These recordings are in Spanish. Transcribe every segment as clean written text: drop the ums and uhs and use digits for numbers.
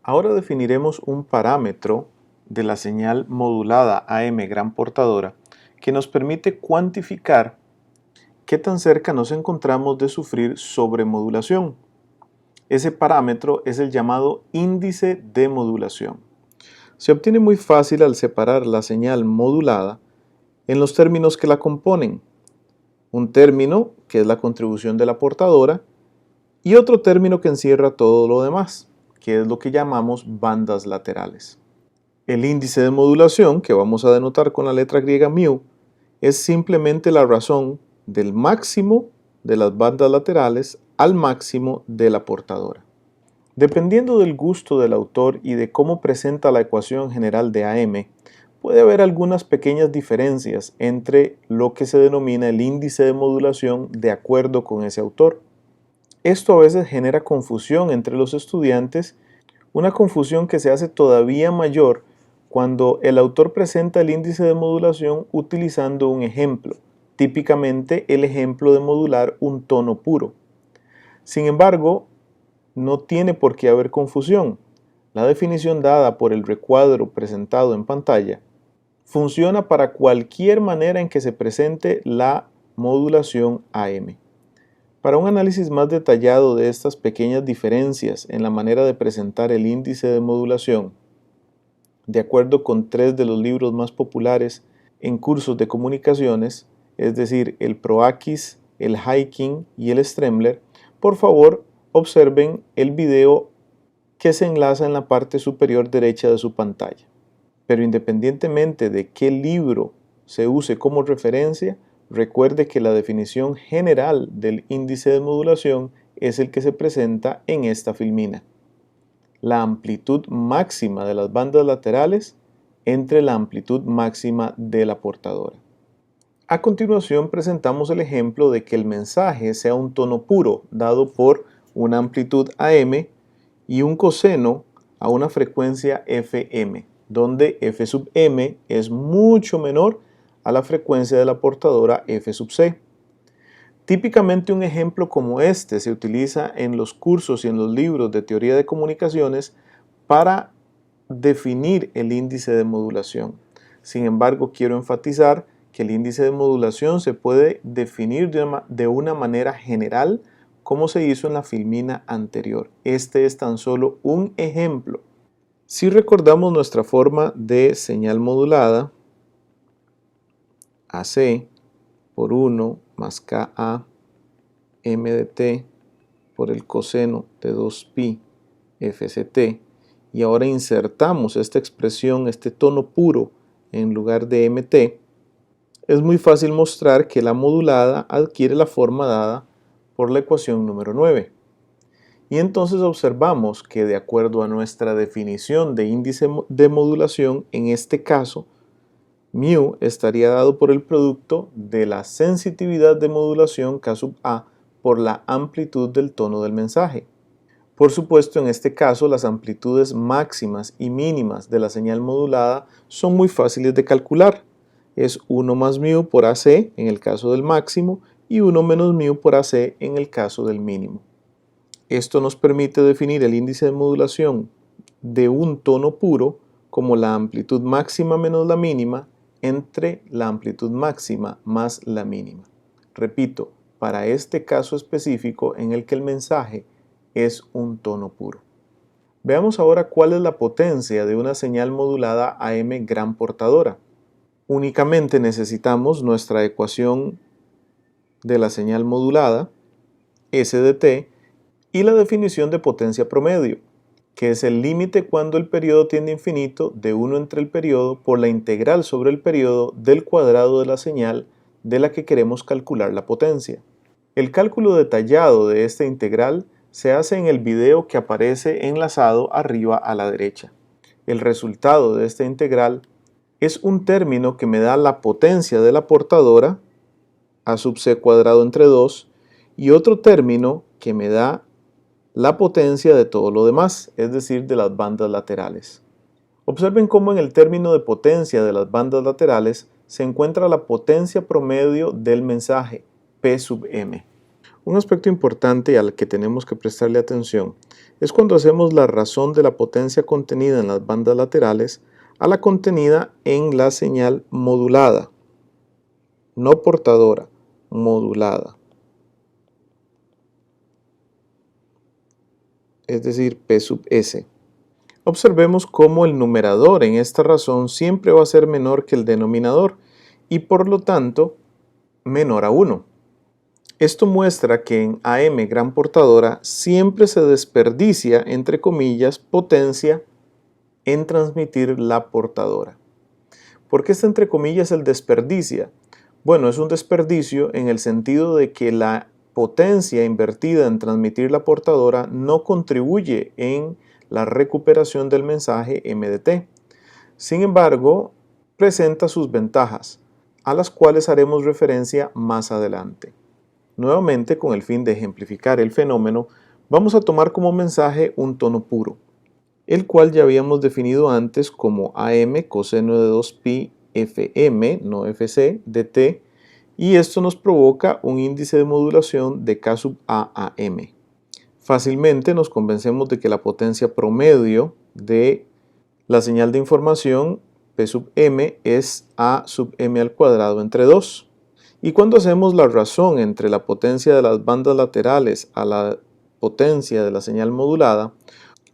Ahora definiremos un parámetro de la señal modulada AM gran portadora que nos permite cuantificar qué tan cerca nos encontramos de sufrir sobremodulación. Ese parámetro es el llamado índice de modulación. Se obtiene muy fácil al separar la señal modulada en los términos que la componen. Un término, que es la contribución de la portadora, y otro término que encierra todo lo demás, que es lo que llamamos bandas laterales. El índice de modulación, que vamos a denotar con la letra griega μ, es simplemente la razón del máximo de las bandas laterales al máximo de la portadora. Dependiendo del gusto del autor y de cómo presenta la ecuación general de AM, puede haber algunas pequeñas diferencias entre lo que se denomina el índice de modulación de acuerdo con ese autor. Esto a veces genera confusión entre los estudiantes, una confusión que se hace todavía mayor cuando el autor presenta el índice de modulación utilizando un ejemplo, típicamente el ejemplo de modular un tono puro. Sin embargo, no tiene por qué haber confusión. La definición dada por el recuadro presentado en pantalla funciona para cualquier manera en que se presente la modulación AM. Para un análisis más detallado de estas pequeñas diferencias en la manera de presentar el índice de modulación, de acuerdo con 3 de los libros más populares en cursos de comunicaciones, es decir, el PROACIS, el Hiking y el Stremler, por favor observen el video que se enlaza en la parte superior derecha de su pantalla. Pero independientemente de qué libro se use como referencia, recuerde que la definición general del índice de modulación es el que se presenta en esta filmina. La amplitud máxima de las bandas laterales entre la amplitud máxima de la portadora. A continuación presentamos el ejemplo de que el mensaje sea un tono puro dado por una amplitud AM y un coseno a una frecuencia FM, donde F sub M es mucho menor a la frecuencia de la portadora F sub C. Típicamente un ejemplo como este se utiliza en los cursos y en los libros de teoría de comunicaciones para definir el índice de modulación. Sin embargo, quiero enfatizar que el índice de modulación se puede definir de una manera general como se hizo en la filmina anterior. Este es tan solo un ejemplo. Si recordamos nuestra forma de señal modulada, AC por 1 más KA M de t por el coseno de 2pi FCT, y ahora insertamos esta expresión, este tono puro, en lugar de MT, es muy fácil mostrar que la modulada adquiere la forma dada por la ecuación número 9. Y entonces observamos que de acuerdo a nuestra definición de índice de modulación, en este caso, μ estaría dado por el producto de la sensitividad de modulación K sub A por la amplitud del tono del mensaje. Por supuesto, en este caso, las amplitudes máximas y mínimas de la señal modulada son muy fáciles de calcular. Es 1 más μ por AC en el caso del máximo y 1 menos μ por AC en el caso del mínimo. Esto nos permite definir el índice de modulación de un tono puro como la amplitud máxima menos la mínima entre la amplitud máxima más la mínima. Repito, para este caso específico en el que el mensaje es un tono puro. Veamos ahora cuál es la potencia de una señal modulada AM gran portadora. Únicamente necesitamos nuestra ecuación de la señal modulada, S de t, y la definición de potencia promedio, que es el límite cuando el periodo tiende a infinito de 1 entre el periodo por la integral sobre el periodo del cuadrado de la señal de la que queremos calcular la potencia. El cálculo detallado de esta integral se hace en el video que aparece enlazado arriba a la derecha. El resultado de esta integral es un término que me da la potencia de la portadora, A sub c cuadrado entre 2, y otro término que me da la potencia de todo lo demás, es decir, de las bandas laterales. Observen cómo en el término de potencia de las bandas laterales se encuentra la potencia promedio del mensaje, P sub m. Un aspecto importante al que tenemos que prestarle atención es cuando hacemos la razón de la potencia contenida en las bandas laterales a la contenida en la señal modulada, no portadora, modulada. Es decir, P sub S. Observemos cómo el numerador en esta razón siempre va a ser menor que el denominador y por lo tanto menor a 1. Esto muestra que en AM gran portadora siempre se desperdicia, entre comillas, potencia en transmitir la portadora. ¿Por qué está entre comillas el desperdicia? Bueno, es un desperdicio en el sentido de que la potencia invertida en transmitir la portadora no contribuye en la recuperación del mensaje MDT. Sin embargo, presenta sus ventajas, a las cuales haremos referencia más adelante. Nuevamente, con el fin de ejemplificar el fenómeno, vamos a tomar como mensaje un tono puro, el cual ya habíamos definido antes como AM coseno de 2pi FM, no FC, de T, y esto nos provoca un índice de modulación de K sub A a M. Fácilmente nos convencemos de que la potencia promedio de la señal de información P sub M es A sub M al cuadrado entre 2. Y cuando hacemos la razón entre la potencia de las bandas laterales a la potencia de la señal modulada,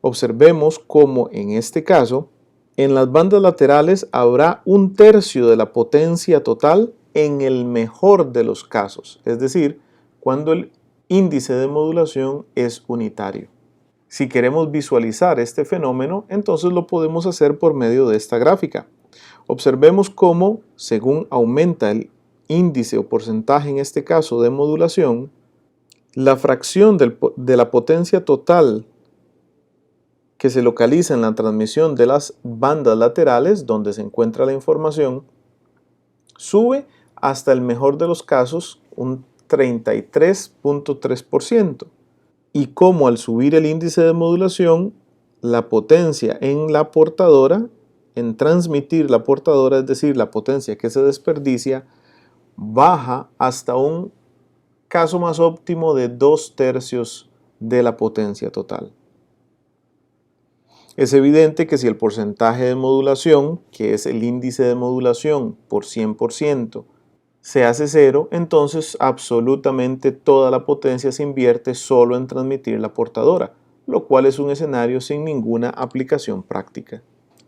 observemos cómo en este caso, en las bandas laterales habrá 1/3 de la potencia total en el mejor de los casos, es decir, cuando el índice de modulación es unitario. Si queremos visualizar este fenómeno, entonces lo podemos hacer por medio de esta gráfica. Observemos cómo, según aumenta el índice o porcentaje en este caso de modulación, la fracción de la potencia total que se localiza en la transmisión de las bandas laterales, donde se encuentra la información, sube hasta el mejor de los casos un 33.3%. Y como al subir el índice de modulación, la potencia en la portadora, en transmitir la portadora, es decir, la potencia que se desperdicia, baja hasta un caso más óptimo de 2/3 de la potencia total. Es evidente que si el porcentaje de modulación, que es el índice de modulación por 100%, se hace 0, entonces absolutamente toda la potencia se invierte solo en transmitir la portadora, lo cual es un escenario sin ninguna aplicación práctica.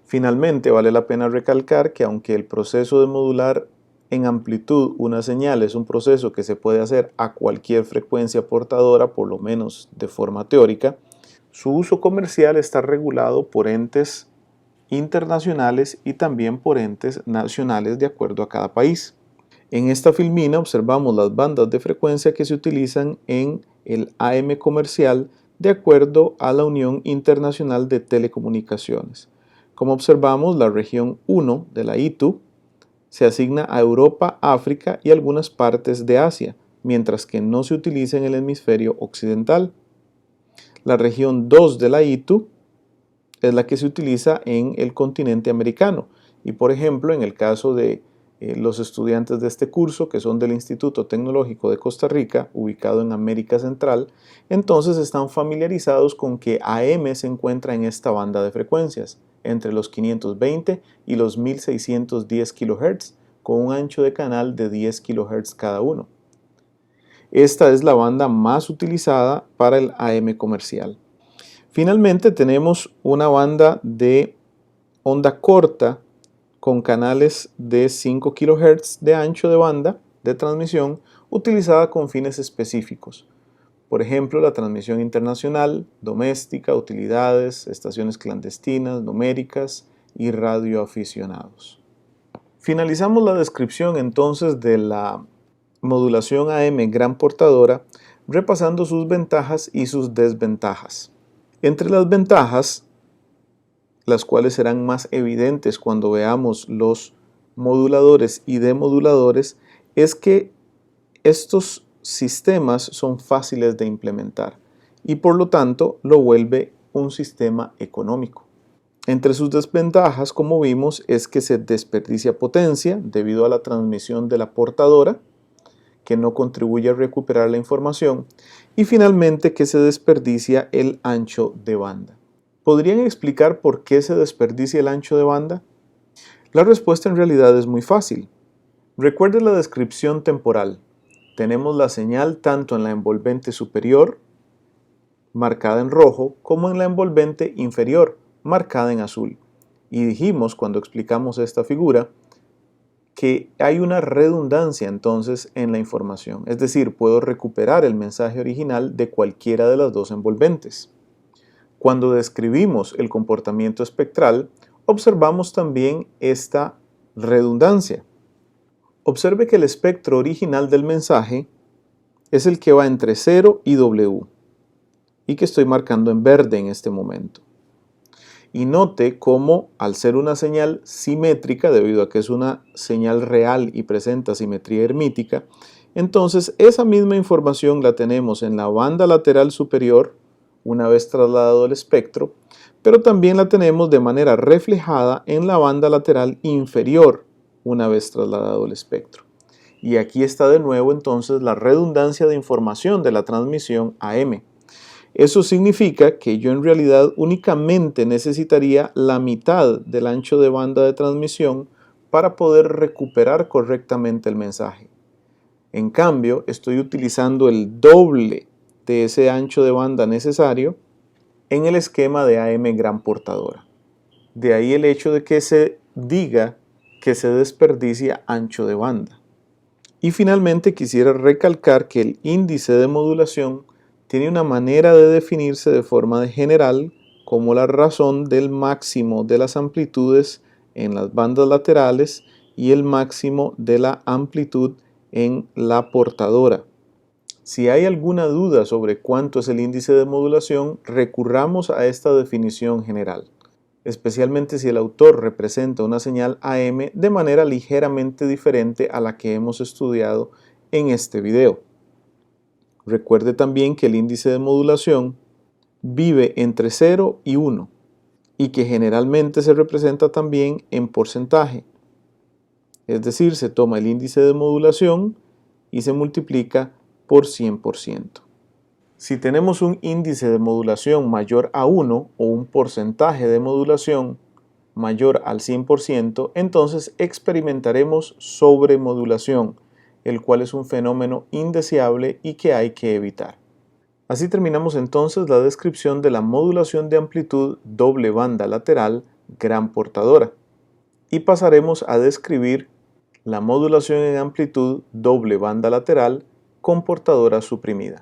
Finalmente, vale la pena recalcar que aunque el proceso de modular en amplitud una señal es un proceso que se puede hacer a cualquier frecuencia portadora, por lo menos de forma teórica, su uso comercial está regulado por entes internacionales y también por entes nacionales de acuerdo a cada país. En esta filmina observamos las bandas de frecuencia que se utilizan en el AM comercial de acuerdo a la Unión Internacional de Telecomunicaciones. Como observamos, la región 1 de la ITU se asigna a Europa, África y algunas partes de Asia, mientras que no se utiliza en el hemisferio occidental. La región 2 de la ITU es la que se utiliza en el continente americano y, por ejemplo, en el caso de los estudiantes de este curso, que son del Instituto Tecnológico de Costa Rica, ubicado en América Central, entonces están familiarizados con que AM se encuentra en esta banda de frecuencias, entre los 520 y los 1610 kHz, con un ancho de canal de 10 kHz cada uno. Esta es la banda más utilizada para el AM comercial. Finalmente tenemos una banda de onda corta con canales de 5 kHz de ancho de banda de transmisión utilizada con fines específicos. Por ejemplo, la transmisión internacional, doméstica, utilidades, estaciones clandestinas, numéricas y radioaficionados. Finalizamos la descripción entonces de la modulación AM gran portadora repasando sus ventajas y sus desventajas. Entre las ventajas, las cuales serán más evidentes cuando veamos los moduladores y demoduladores, es que estos sistemas son fáciles de implementar y por lo tanto lo vuelve un sistema económico. Entre sus desventajas, como vimos, es que se desperdicia potencia debido a la transmisión de la portadora, que no contribuye a recuperar la información, y finalmente que se desperdicia el ancho de banda. ¿Podrían explicar por qué se desperdicia el ancho de banda? La respuesta en realidad es muy fácil. Recuerde la descripción temporal. Tenemos la señal tanto en la envolvente superior, marcada en rojo, como en la envolvente inferior, marcada en azul. Y dijimos cuando explicamos esta figura que hay una redundancia entonces en la información, es decir, puedo recuperar el mensaje original de cualquiera de las dos envolventes. Cuando describimos el comportamiento espectral, observamos también esta redundancia. Observe que el espectro original del mensaje es el que va entre 0 y W y que estoy marcando en verde en este momento. Y note cómo al ser una señal simétrica, debido a que es una señal real y presenta simetría hermítica, entonces esa misma información la tenemos en la banda lateral superior una vez trasladado el espectro, pero también la tenemos de manera reflejada en la banda lateral inferior una vez trasladado el espectro. Y aquí está de nuevo entonces la redundancia de información de la transmisión AM. Eso significa que yo en realidad únicamente necesitaría la mitad del ancho de banda de transmisión para poder recuperar correctamente el mensaje. En cambio, estoy utilizando el doble de ese ancho de banda necesario en el esquema de AM gran portadora. De ahí el hecho de que se diga que se desperdicia ancho de banda. Y finalmente quisiera recalcar que el índice de modulación tiene una manera de definirse de forma general como la razón del máximo de las amplitudes en las bandas laterales y el máximo de la amplitud en la portadora. Si hay alguna duda sobre cuánto es el índice de modulación, recurramos a esta definición general, especialmente si el autor representa una señal AM de manera ligeramente diferente a la que hemos estudiado en este video. Recuerde también que el índice de modulación vive entre 0 y 1 y que generalmente se representa también en porcentaje. Es decir, se toma el índice de modulación y se multiplica por 100%. Si tenemos un índice de modulación mayor a 1 o un porcentaje de modulación mayor al 100%, entonces experimentaremos sobremodulación, el cual es un fenómeno indeseable y que hay que evitar. Así terminamos entonces la descripción de la modulación de amplitud doble banda lateral gran portadora y pasaremos a describir la modulación en amplitud doble banda lateral con portadora suprimida.